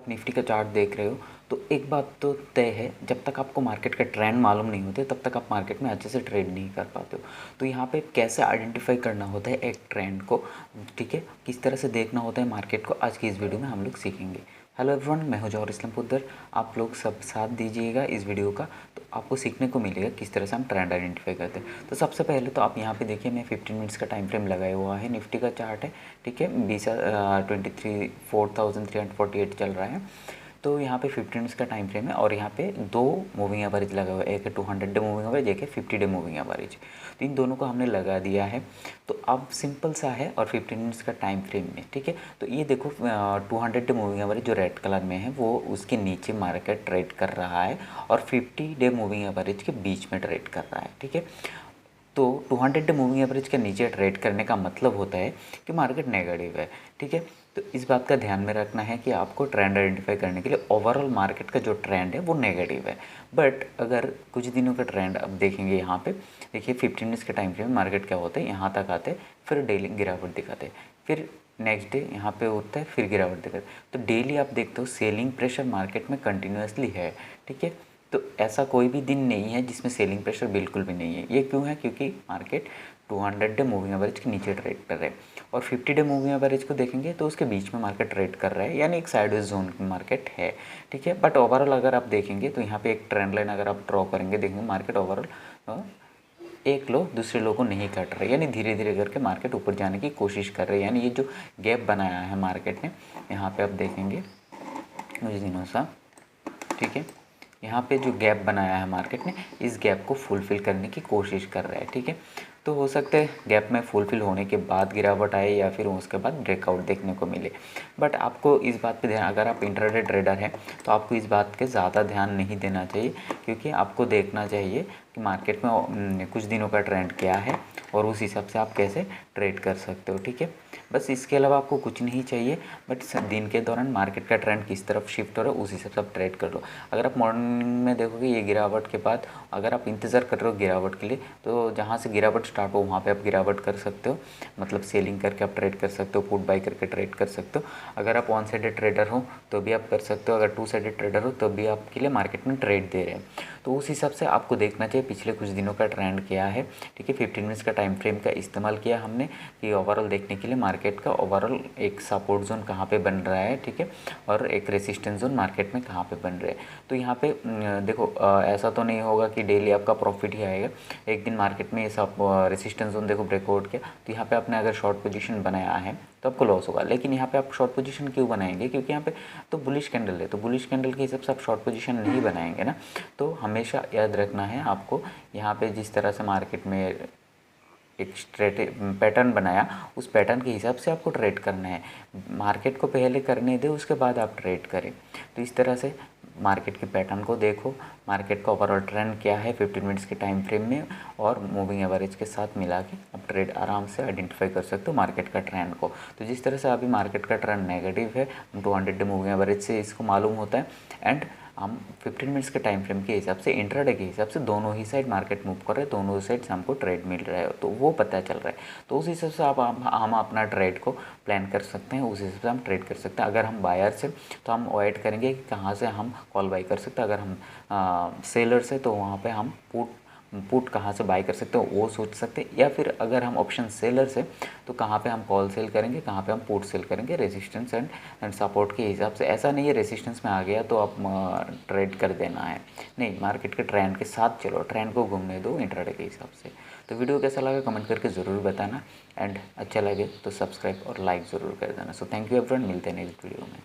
आप निफ्टी का चार्ट देख रहे हो तो एक बात तो तय है, जब तक आपको मार्केट का ट्रेंड मालूम नहीं होते तब तक आप मार्केट में अच्छे से ट्रेड नहीं कर पाते हो। तो यहाँ पे कैसे आइडेंटिफाई करना होता है एक ट्रेंड को, ठीक है, किस तरह से देखना होता है मार्केट को, आज की इस वीडियो में हम लोग सीखेंगे। हेलो एवरीवन, मैं हूं जौहर इस्लाम पुद्दर। आप लोग सब साथ दीजिएगा इस वीडियो का, तो आपको सीखने को मिलेगा किस तरह से हम ट्रेंड आइडेंटिफाई करते हैं। तो सबसे पहले तो आप यहाँ पे देखिए, मैं 15 मिनट्स का टाइम फ्रेम लगाया हुआ है, निफ्टी का चार्ट है, ठीक है, 4348 चल रहा है। तो यहाँ पे 15 मिनट्स का टाइम फ्रेम है और यहाँ पे दो मूविंग एवरेज लगा हुआ है, एक है 200 डे मूविंग एवरेज, एक है 50 डे मूविंग एवरेज। तो इन दोनों को हमने लगा दिया है। तो अब सिंपल सा है और 15 मिनट्स का टाइम फ्रेम में, ठीक है। तो ये देखो 200 डे मूविंग एवरेज जो रेड कलर में है वो उसके नीचे मार्केट ट्रेड कर रहा है और 50 डे मूविंग एवरेज के बीच में ट्रेड कर रहा है, ठीक है। तो 200 डे मूविंग एवरेज के नीचे ट्रेड करने का मतलब होता है कि मार्केट नेगेटिव है, ठीक है। तो इस बात का ध्यान में रखना है कि आपको ट्रेंड आइडेंटिफाई करने के लिए ओवरऑल मार्केट का जो ट्रेंड है वो नेगेटिव है। बट अगर कुछ दिनों का ट्रेंड अब देखेंगे, यहाँ पे देखिए 15 मिनट्स के टाइम फ्रेम में मार्केट क्या होता है, यहाँ तक आते फिर डेली गिरावट दिखाते हैं, फिर नेक्स्ट डे यहाँ पे होता है फिर गिरावट दिखाते हैं। तो डेली आप देखते हो सेलिंग प्रेशर मार्केट में कंटिन्यूसली है, ठीक है। तो ऐसा कोई भी दिन नहीं है जिसमें सेलिंग प्रेशर बिल्कुल भी नहीं है। ये क्यों है? क्योंकि मार्केट 200 डे मूविंग एवरेज के नीचे ट्रेड कर रहे हैं और 50 डे मूविंग एवरेज को देखेंगे तो उसके बीच में मार्केट ट्रेड कर रहा है, यानी एक साइडवेज जोन की मार्केट है, ठीक है। बट ओवरऑल अगर आप देखेंगे तो यहाँ पे एक ट्रेंड लाइन अगर आप ड्रॉ करेंगे, देखेंगे मार्केट ओवरऑल एक लो दूसरे लो को नहीं कट रहा है, यानी धीरे धीरे करके मार्केट ऊपर जाने की कोशिश कर रही है। यानी ये जो गैप बनाया है मार्केट ने, यहाँ पे आप देखेंगे कुछ दिनों सा, ठीक है, यहाँ पे जो गैप बनाया है मार्केट ने, इस गैप को फुलफ़िल करने की कोशिश कर रहा है, ठीक है। तो हो सकता है गैप में फुलफ़िल होने के बाद गिरावट आए या फिर उसके बाद ब्रेकआउट देखने को मिले। बट आपको इस बात पे ध्यान, अगर आप इंट्राडे ट्रेडर हैं तो आपको इस बात के ज़्यादा ध्यान नहीं देना चाहिए, क्योंकि आपको देखना चाहिए कि मार्केट में कुछ दिनों का ट्रेंड क्या है और उस हिसाब से आप कैसे ट्रेड कर सकते हो, ठीक है। बस इसके अलावा आपको कुछ नहीं चाहिए, बट दिन के दौरान मार्केट का ट्रेंड किस तरफ शिफ्ट हो रहा है उस हिसाब से आप ट्रेड कर लो। अगर आप मॉर्निंग में देखोगे ये गिरावट के बाद अगर आप इंतज़ार कर रहे हो गिरावट के लिए, तो जहाँ से गिरावट स्टार्ट हो वहाँ पे आप गिरावट कर सकते हो, मतलब सेलिंग करके आप ट्रेड कर सकते हो, पुट बाई करके ट्रेड कर सकते हो। अगर आप वन साइडेड ट्रेडर हो तो भी आप कर सकते हो, अगर टू साइडेड ट्रेडर हो तो भी आपके लिए मार्केट में ट्रेड दे रहे हैं। तो उस हिसाब से आपको देखना चाहिए पिछले कुछ दिनों का ट्रेंड क्या है, ठीक है। 15 मिनट्स का टाइम फ्रेम का इस्तेमाल किया हमने कि ओवरऑल देखने के लिए मार्केट का ओवरऑल एक सपोर्ट जोन कहाँ पे बन रहा है, ठीक है, और एक रेसिस्टेंस जोन मार्केट में कहाँ पे बन रहे हैं। तो यहाँ पे देखो ऐसा तो नहीं होगा कि डेली आपका प्रॉफिट ही आएगा। एक दिन मार्केट में ये सब रेसिस्टेंस जोन देखो ब्रेकआउट किया तो यहाँ पे आपने अगर शॉर्ट पोजीशन बनाया है तो आपको लॉस होगा। लेकिन यहाँ पे आप शॉर्ट पोजीशन क्यों बनाएंगे? क्योंकि यहाँ पे तो बुलिश कैंडल है, तो बुलिश कैंडल के हिसाब से आप शॉर्ट पोजीशन नहीं बनाएंगे ना। तो हमेशा याद रखना है आपको, यहाँ पे जिस तरह से मार्केट में एक स्ट्रेट पैटर्न बनाया उस पैटर्न के हिसाब से आपको ट्रेड करना है। मार्केट को पहले करने दे, उसके बाद आप ट्रेड करें। तो इस तरह से मार्केट के पैटर्न को देखो, मार्केट का ओवरऑल ट्रेंड क्या है 15 मिनट्स के टाइम फ्रेम में, और मूविंग एवरेज के साथ मिला के आप ट्रेड आराम से आइडेंटिफाई कर सकते हो मार्केट का ट्रेंड को। तो जिस तरह से अभी मार्केट का ट्रेंड नेगेटिव है, 200 डे मूविंग एवरेज से इसको मालूम होता है, एंड हम 15 मिनट्स के टाइम फ्रेम के हिसाब से, इंट्राडे के हिसाब से दोनों ही साइड मार्केट मूव कर रहे हैं, दोनों साइड से हमको ट्रेड मिल रहा है, तो वो पता चल रहा है। तो उस हिसाब से हम अपना ट्रेड को प्लान कर सकते हैं, उस हिसाब से हम ट्रेड कर सकते हैं। अगर हम बायर से तो हम अवॉइड करेंगे कि कहाँ से हम कॉल बाई कर सकते हैं, अगर हम सेलर से तो वहाँ पे हम पुट कहाँ से बाई कर सकते हो वो सोच सकते हैं, या फिर अगर हम ऑप्शन सेलर से तो कहाँ पे हम कॉल सेल करेंगे, कहाँ पे हम पुट सेल करेंगे, रेजिस्टेंस एंड सपोर्ट के हिसाब से। ऐसा नहीं है रेजिस्टेंस में आ गया तो आप ट्रेड कर देना है, नहीं, मार्केट के ट्रेंड के साथ चलो, ट्रेंड को घूमने दो इंट्राडे के हिसाब से। तो वीडियो कैसा लगा कमेंट करके ज़रूर बताना, एंड अच्छा लगे तो सब्सक्राइब और लाइक ज़रूर कर देना। सो थैंक यू एवरीवन, मिलते हैं नेक्स्ट वीडियो में।